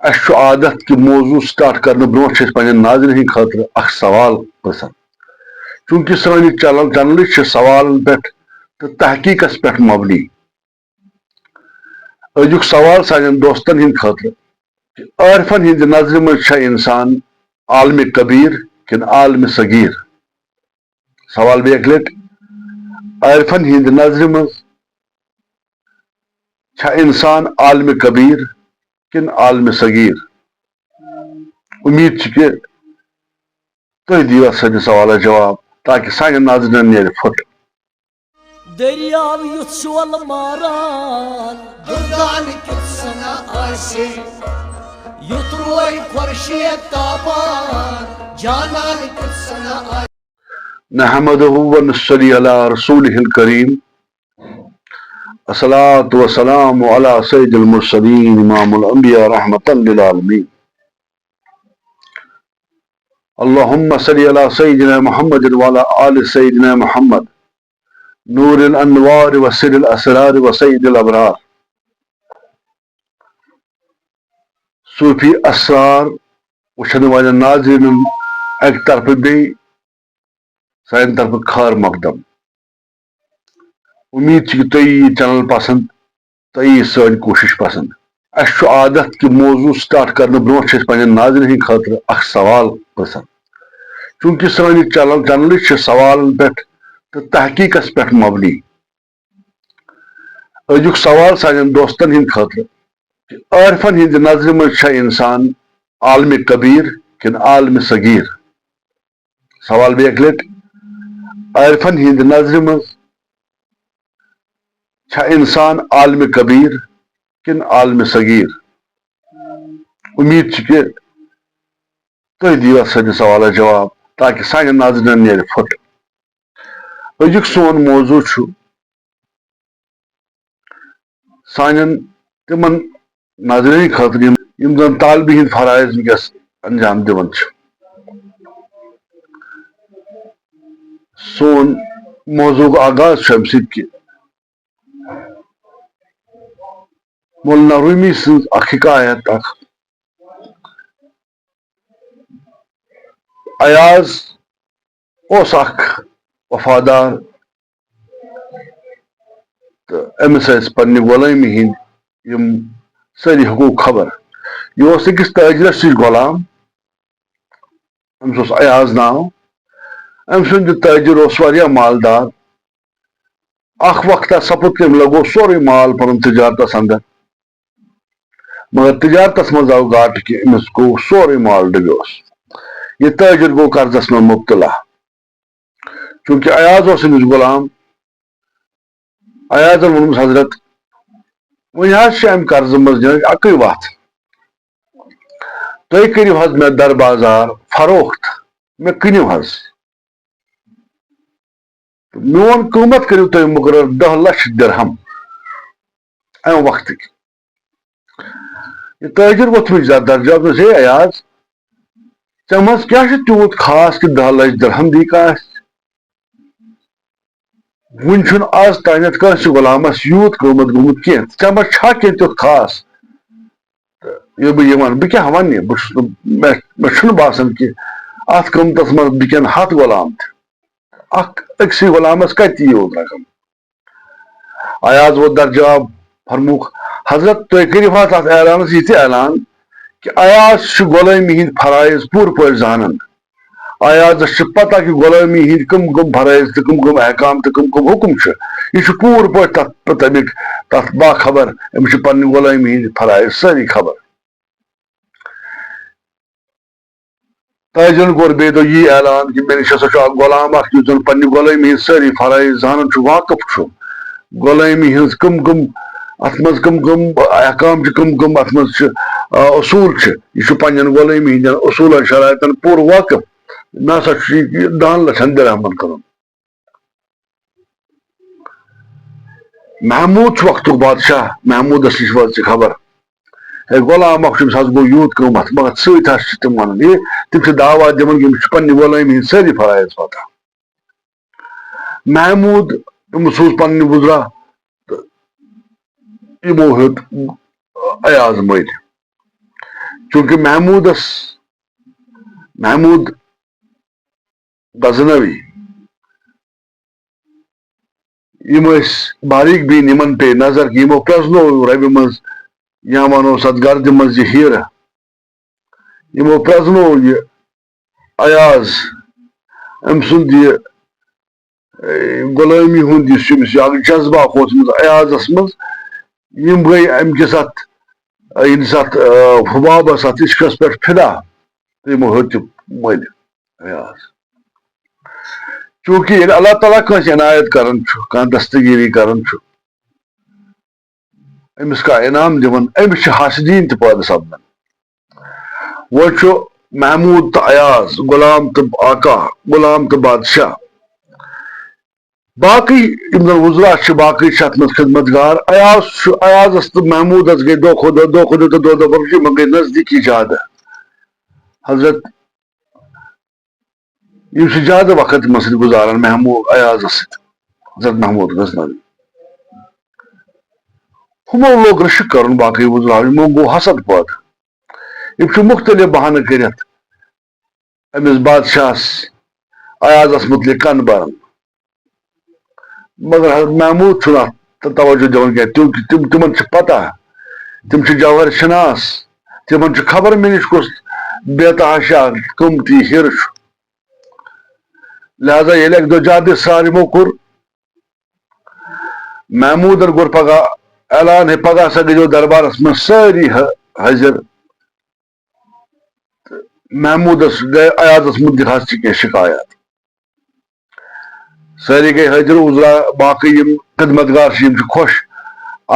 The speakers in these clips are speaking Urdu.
اس عادت کہ موضوع سٹارٹ کرنے برو پنن ناظرین خاطر اخ سوال پرسن چونکہ سانی چینل سوال پہ تو تحقیقس پہ مبنی ازیک سوال سان دوستن ہند خاطر کہ عارفن ہند نظر مز انسان عالم کبیر کن عالم صغیر سوال بیک لٹ عارفن ہند نظر مز انسان عالم کبیر کن عالم صغیر امید کہ تھی دیو سن سوال جواب تاکہ سان ناظرین نیرِ پھٹ دریاو یُتھ شول ماران دردان کیُتھ سنا آسہِ یُتھ روے خورشید تابان جانان کیُتھ سنا آسہِ نحمده ونصلي على رسوله الكريم الصلاة والسلام على سيد المرسلين إمام الأنبياء رحمة للعالمين اللهم صل على سيدنا محمد وعلى آل سيدنا محمد نور الأنوار وسر الأسرار وسيد الأبرار صوفی اسرار وچھن والے ناظرین ایک طرف بھی سان طرف خار مقدم امید کہ تھی یہ چینل پسند تھی سن کوشش پسند اس عادت کہ موضوع سٹارٹ کرنے برو پنن ناظرین خاطر اخ سوال پرسن چونکہ سانی چینل سوال پہ تو تحقیقس پہ مبنی ازیک سوال سان دوستن ہند خاطر کہ عارفن ہند نظر مز انسان عالم کبیر کن عالم صغیر سوال بیک لٹ عارفن ہند نظر مز انسان عالم کبیر کن عالم صغیر امید کہ تھی دیو سن سوال جواب تاکہ سان ناظرین نیرِ پھٹ ازیک سون موضوع سان تمن ناظرین خاطر یم زن طالب ہند فرائض ونکس انجام دون سون موضوع آغاز ام ست کہ مولانا رومی سن اخ حکایت اخ ایاز اس اخ وفادار تو امس پنہ غلامی ہند یم ساری حقوق خبر یہ اکس تاجرس نش غلام امس ایاز ناو ام سند تاجر واریاہ مالدار اخ وقت سپد تم لگو سوری مال پن تجارتس اندر مگر تجارتس مز آو گاٹ کہ امس گو سوری مال ڈبیوس یہ تاجر گو قرضس میں مبتلا چونکہ ایاز امس غلام ایازن ونمس حضرت ون ام قرض مز اکی وت تھی کرو حض مے در بازار فروخت مے کنو حض میون قیمت کرو تھی مقرر 10 لچھ درہم ام وقت یہ تاجر ووت مجھ درجہ ہے ایاز ٹھیک مز کیا تیوت خاص کہ 10 لچھ درہم دی کانس ون چھن آز تانیت کنس غلامس یوت قیمت گومت کی ٹھیک مز چھا کی تیت خاص یہ بہ کیا ون مے باسان کہ ات قیمتس مز بہ کن 100 غلام اکسی غلامس کت یوت رقم ایاز ووت در جواب فرموک حضرت تھی کرو حض ات اعلانس یہ اعلان کہ ایاز غلامی ہند فرائض پور پہ زانن ایازس پتہ کہ غلامی ہند کم فرائض تو کم احکام تو کم حکم یہ پور پہ تک باخبر امس پنہ غلامی ہند فرائض ساری خبر تاجرن کور بی دہ یہ اعلان کہ مے نش ہسا غلام اخ یس زن پنہ غلامی ہند ساری فرائض زانن واقف غلامی ہز کم ات مز کم احکام کم ات مز اصول یہ پنن غلامی ہند اصولن شرائطن پور واقف نہ سا 10 لچھن درہمن کر محمود وقت بادشاہ محمودس نش وٲژ خبر ہے غلام اخ گو یوت قیمت مگر ست تم ون یہ تم دعویٰ دن کہ امس پنہ غلامی ہند ساری فرائض پتہ محمود سوز پنہ وزرا تو یمو ہیوت ایاز مل چونکہ محمود غزنوی باریک بین یمن پہ نظر کہ یمو پرزنو ربہِ منٛز یا ونو اتھ گردِ منٛز یہ ہیرٕ یمو پرزنو یہ ایاز ام سند یہ غلٲمی ہُنٛد یُس أمِس اکھ جذبہ اوسمُت ایازس منٛز یم گٔے امہِ کِس ییٚلہِ اتھ حبابس اتھ عشقس پٮ۪ٹھ فدا تہٕ یمو ہیوٚت یہِ مٔلِتھ ایاز چونکہ ییٚلہِ اللہ تعالیٰ کٲنٛسہِ عنایت کران چھُ کانٛہہ دستگیری کران چھُ أمِس کانٛہہ انعام دِوان أمِس چھِ حاسدیٖن تہِ پٲدٕ سپدان وۄنۍ چھُ محموٗد تہٕ ایاز غلام تہٕ آقا غلام تہٕ بادشاہ باقٕے یِم زن وزرا چھِ باقٕے چھِ اتھ منٛز خدمت گار ایازس تہٕ محموٗدس گٔے دۄہ کھۄتہٕ دۄہ تہٕ دۄہ برابر یِمن گٔے نزدیٖکی زیادٕ حضرت یِم چھِ زیادٕ وقت یِمن سۭتۍ گُزاران ایازس سۭتۍ حضرت محموٗد غزنوی ہُمو لوگ رشک کرُن باقٕے وزرا یِمو گوٚو حسد پٲدٕ یِم چھِ مختلف بہانہٕ کٔرِتھ أمِس بادشاہس ایازس متعلق کن بران مگر حضرت محموٗد چھُنہٕ اتھ توجہ دِوان کینٛہہ تِمن چھِ پتہ تِم چھِ جوہر شناس تِمن چھُ خبر مےٚ نِش کُس بےتحاشا قۭمتی ہیرٕ چھُ لہذا ییٚلہِ اکہِ دۄہ جادِ سار یِمو کوٚر محموٗدن کوٚر پگاہ اعلان ہے پگاہ ہسا گٔیزیو دربارس منٛز سٲری حٲضِر محموٗدس گٔے ایازس متعلق حظ چھِ کینٛہہ شکایت سٲری گٔے حٲضِر وزرا باقٕے یِم خدمت گار چھِ یِم چھِ خۄش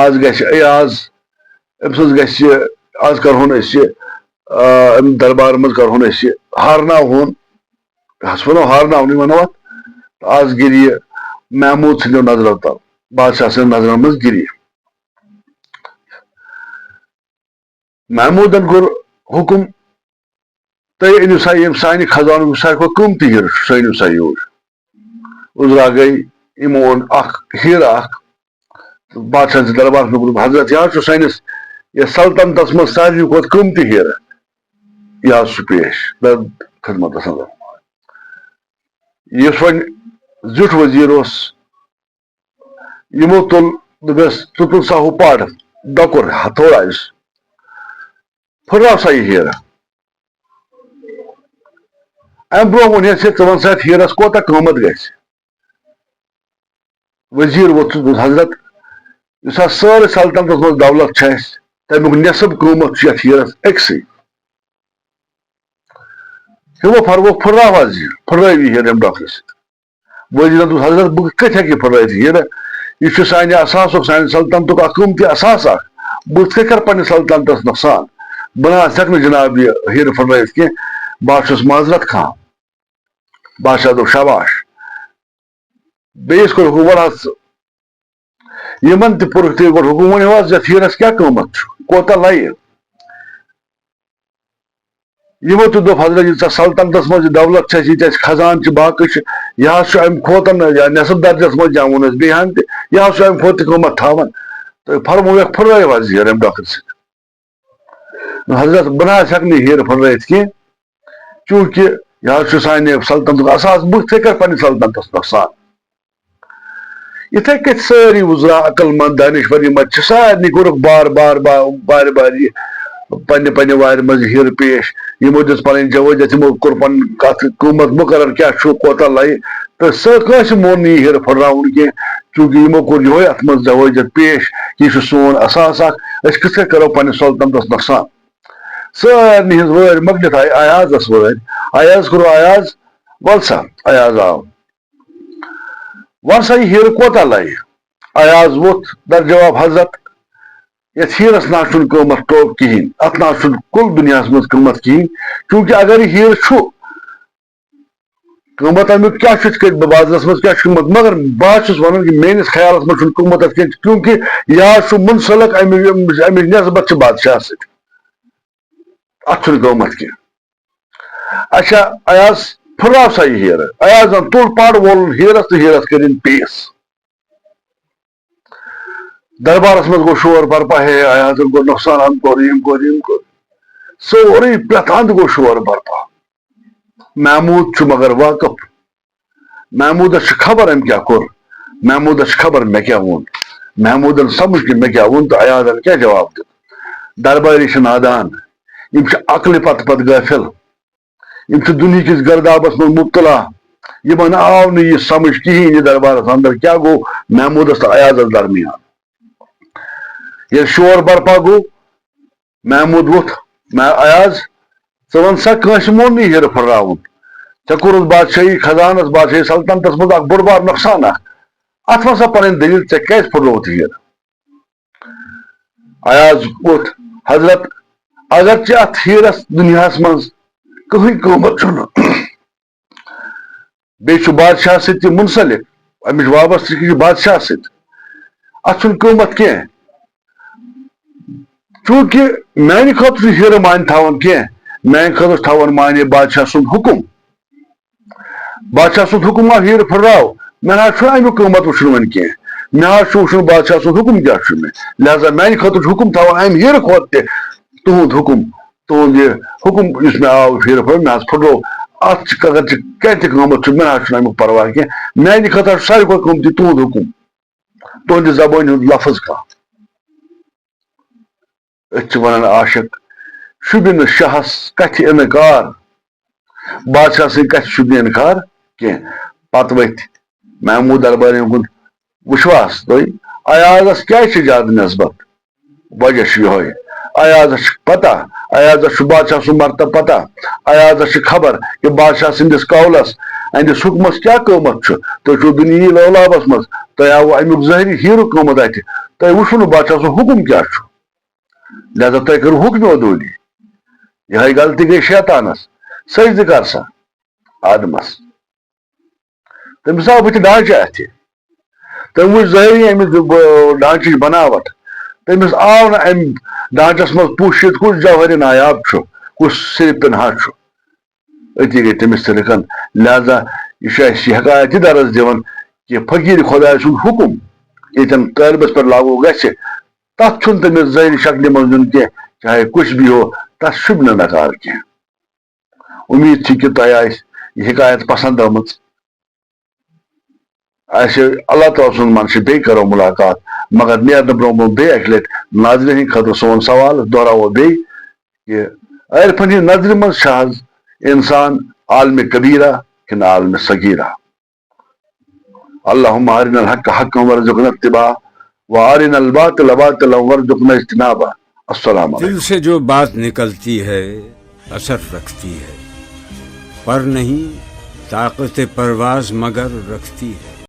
آز گژھِ ایاز أمۍ سٕنٛز گژھِ آز کرہون أسۍ یہِ امہِ دربار منٛز کرہون أسۍ یہِ ہارناوہون أسۍ ونو ہارناونٕے ونو اتھ آز گِرِ یہِ محموٗد سٕنٛدیو نظرو تل بادشاہ سٕنٛدٮ۪ن نظرن منٛز گِرِ محموٗدن کوٚر حُکُم تُہۍ أنِو سا یِم سانہِ خزانُک ساروی کھۄتہٕ قۭمتی ہیرٕ چھُ سُہ أنِو سا یوٗرۍ وزرا گٔے یِمو اوٚن اکھ ہیرٕ اکھ بادشاہ سٕنٛدِس دربارس منٛز کوٚرُکھ حضرت یہِ حظ چھُ سٲنِس یتھ سلطنتس منٛز ساروی کھۄتہٕ قۭمتی ہیرٕ یہِ حظ چھُ پیش خدمتس انٛدر یُس وۄنۍ زیُٹھ ؤزیٖر اوس یِمو تُل دوٚپس ژٕ تُل سا ہُہ پڑ ڈۄکُر تھوڑا یُس پھٕٹراو سا یہِ ہیرٕ امہِ برونٛہہ ووٚنہس ژٕ ون سا یتھ ہیرس کوتاہ قۭمت گژھِ ؤزیٖر ووٚتھ حضرت یُس حظ سٲرٕے سلطنتس منٛز دولت چھِ اسہِ تمیُک نٮ۪صٕب قۭمت چھُ یتھ ہیرس أکسٕے ہُمو فرمووُکھ پھٕٹراو حظ یہِ پھٕٹرٲو یہِ ہیرٕ امہِ ڈۄکرٕ سۭتۍ ؤزیٖرن دوٚپ حضرت بہٕ کتہِ ہیٚکہٕ یہِ پھٕٹرٲوِتھ ہیرٕ یہِ چھُ سانہِ اساسُک سانہِ سلطنتُک اکھ قۭمتی اثاث اکھ بہٕ کِتھ کٔنۍ کرٕ پننِس سلطنتس نۄقصان بہٕ نہ حظ ہیٚکہٕ نہٕ جناب یہِ ہیرٕ پھٕٹرٲوِتھ کینٛہہ بہٕ حظ چھُس معذرت خواہ بادشاہ دوٚپ شاباش بیٚیِس کوٚر حُکُم وَلہٕ حظ ژٕ یِمن تہِ پوٚرُکھ تہِ گۄڈٕ حُکُم ؤنِو حظ یتھ ہیرس کیٛاہ قۭمت چھُ کوتاہ لگہِ یِمو تہِ دوٚپ حضرت یہِ ژےٚ سلطنتس منٛز یہِ دولت چھِ اسہِ یہِ تہِ اسہِ خزانہٕ چھِ باقٕے چھِ یہِ حظ چھُ امہِ کھۄتہٕ نٮ۪صٕب درجس منٛز جا ووٚن اسہِ بیٚیہِ ہن تہِ یہِ حظ چھُ امہِ کھۄتہٕ تہِ قۭمت تھاوان تہٕ فرمووُکھ پھٕٹرٲیِو حظ یہِ ہیرٕ امہِ ڈۄکرٕ سۭتۍ حضرت بہٕ نہ حظ ہیٚکہٕ نہٕ یہِ ہیرٕ پھٕٹرٲوِتھ کینٛہہ چوٗنٛکہِ یہِ حظ چھُ سانہِ سلطنتُک اثاث بہٕ کِتھ کٔنۍ کرٕ پننِس سلطنتس نۄقصان یِتھے کٔنۍ سٲری وزرا عقل منٛد دانشور یِم اتہِ چھِ سارنٕے کوٚرُکھ بار یہِ پننہِ وارِ منٛز یہِ ہیرٕ پیش یِمو دِژ پنٕنۍ جوٲزیت یِمو کوٚر پنُن کتھ قۭمت مُقرر کیٛاہ چھُ کوتاہ لگہِ تہٕ کٲنٛسہِ مون نہٕ یہِ ہیرٕ پھٕٹراوُن کینٛہہ چوٗنٛکہِ یِمو کوٚر یِہوے اتھ منٛز جوٲزیت پیش یہِ چھُ سون اثاث اکھ أسۍ کِتھ کٔنۍ کرو پننِس سلطنتس نۄقصان سارنٕے ہٕنٛز وٲرۍ مۄکلِتھ آیہِ ایازس وٲرۍ ایاز کوٚر ایاز ول سا ایاز آو ون سا یہِ ہیرٕ کوتاہ لگہِ ایاز ووٚتھ در جواب حضرت یتھ ہیرس نہ چھُنہٕ قۭمت ٹوٚپ کِہینۍ اتھ نہ چھُنہٕ کُل دُنیاہس منٛز قۭمت کِہینۍ چوٗنٛکہِ اگر یہِ ہیرٕ چھُ قۭمت امیُک کیٛاہ چھُ یِتھ کٔنۍ بازرس منٛز کیٛاہ چھُ قۭمت مگر بہٕ حظ چھُس ونان کہِ میٲنِس خیالس منٛز چھُنہٕ قۭمت اتھ کینٛہہ چوٗنٛکہِ یہِ حظ چھُ مُنسلک امِچ نٮ۪سبت چھِ بادشاہس سۭتۍ اتھ چھُنہٕ قۭمت کینٛہہ اچھا ایاز پھٕٹراو سا یہِ ہیرٕ ایازن تُل پڑ وول ہیرس تہٕ ہیرس کٔرِنۍ پیس دربارس منٛز گوٚو شور برپا ہے ایازن کوٚر نۄقصان أمۍ کوٚر سوری پرت اند گو شور برپا محمود مگر واقف محمودس خبر ام کیا کور محمودس خبر مے کیا وون محمودن سمجھ کہ مے کیا وون تو ایازن کیا جواب دیت درباری چھ نادان یم چھ عقل پت پت غافل یم چھ دنیا کس گردابس من مبتلا یمن آو نہ یہ سمجھ کہین یہ دربارس اندر کیا گو محمودس تو ایازس درمیان یہ شور برپا گو محمود ووت ایاز ژٕ ون سا کٲنٛسہِ مون نہٕ ہیرٕ پھٕٹراوُن ژےٚ کوٚرُتھ بادشاہی خزانس بادشاہی سلطنتس منٛز اکھ بوٚڑ بار نۄقصان اکھ اتھ ون سا پنٕنۍ دٔلیٖل ژےٚ کیازِ پھٕٹرووُتھ ہیرٕ ایاز ووت حضرت اگرچہِ اتھ ہیرس دُنیاہس منٛز کٕہٕنۍ قۭمت چھُنہٕ بیٚیہِ چھُ بادشاہ سۭتۍ تہِ منسلک امِچ وابستگی چھِ بادشاہ سۭتۍ اتھ چھُنہٕ قۭمت کینٛہہ چوٗنٛکہِ میانہِ خٲطرٕ چھُ ہیرٕ مانہِ تھاوان کینٛہہ میانہِ خٲطرٕ چھُ تھاوان مانہِ بادشاہ سُنٛد حُکُم بادشاہ سُنٛد حُکُم آو ہیرٕ پھٕٹراو مےٚ نہ حظ چھُنہٕ امیُک قۭمت وٕچھُن وۄنۍ کینٛہہ مےٚ حظ چھُ وٕچھُن بادشاہ سُنٛد حُکُم کیاہ چھُ مےٚ لہذا میانہِ خٲطرٕ چھُ حُکُم تھاوان امہِ ہیرٕ کھۄتہٕ تہِ تُہُنٛد حُکُم تُہُنٛد یہِ حُکُم یُس مےٚ آو ہیرٕ پھٕٹراو مےٚ حظ پھٕٹروو اتھ چھِ اگر ژےٚ کیٛاہ تہِ قۭمت چھُ مےٚ نہ حظ چھُنہٕ امیُک پرواہ کینٛہہ میانہِ خٲطرٕ چھُ ساروی کھۄتہٕ قۭمتی تُہُنٛد حُکُم تُہنٛدِ زبٲنۍ ہُنٛد لفظ کانٛہہ أسۍ چھِ ونان عاشق شُبہِ نہٕ شاہس کتھِ اِنکار بادشاہ سٕنٛدِ کتھِ شُبہِ نہٕ اِنکار کینٛہہ پتہٕ ؤتھۍ محموٗد دربارین کُن وٕچھواس تُہۍ ایازس کیازِ چھِ زیادٕ نسبت وجہ چھُ یِہوے ایازس چھِ پتہ ایازس چھُ بادشاہ سُنٛد مرتبہٕ پتہ ایازس چھِ خبر کہ بادشاہ سٕنٛدِس قولس اہندِس حُکمس کیاہ قۭمت چھُ تُہۍ چھِو دُنیاہی لولابس منٛز تۄہہِ آوٕ امیُک ظٲہری ہیرُک قۭمت اتھِ تۄہہِ وٕچھوٕ نہٕ بادشاہ سُنٛد حُکُم کیاہ چھُ لہذا تۄہہِ کٔرٕو حُکمہِ عدوٗلی یِہے غلطی گٔے شیطانس سجدٕ کر سا آدمس تٔمِس آو بٕتھِ ڈانچہٕ اتھِ تٔمۍ وٕچھ ظٲہری امہِ ڈانچٕچ بناوٹ تٔمِس آو نہٕ امہِ ڈانچس منٛز پوٗشِتھ کُس جوہرِ نایاب چھُ کُس سِرِ پِنہا چھُ أتی گٔے تٔمِس تہِ رِکن لہذا یہِ چھُ اَسہِ یہِ حکایت یہِ درس دِوان کہِ فقیٖر خۄداے سُنٛد حُکُم ییٚتٮ۪ن طٲلبس پٮ۪ٹھ لاگوٗ گژھِ تتھ چھُنہٕ تٔمِس ظٲہری شکلہِ منٛز دیُن کینٛہہ چاہے کُچھ بھی ہو تتھ شوٗبہِ نہٕ نکار کینٛہہ اُمید چھِ کہِ تۄہہِ آسہِ یہِ حکایت پسنٛد آمٕژ آسہِ اللہ تعالیٰ سُنٛد من چھُ بیٚیہِ کرو مُلاقات مگر نیرنہٕ برونٛہہ بیٚیہِ اکہِ لٹہِ ناظریٖن ہٕنٛدِ خٲطرٕ سون سوال دۄہراوو بیٚیہِ کہ عارفن ہٕنٛدِ نظرِ منٛز چھا حظ انسان عالمِ کبیرہ کِنہٕ عالمِ صغیرہ اللہم ارنا الحق حقا وارزقنا اتباعہ وارنا الباطل باطلا وارزقنا اجتنابہ السلام علیکم دل سے جو بات نکلتی ہے اثر رکھتی ہے پر نہیں طاقت پرواز مگر رکھتی ہے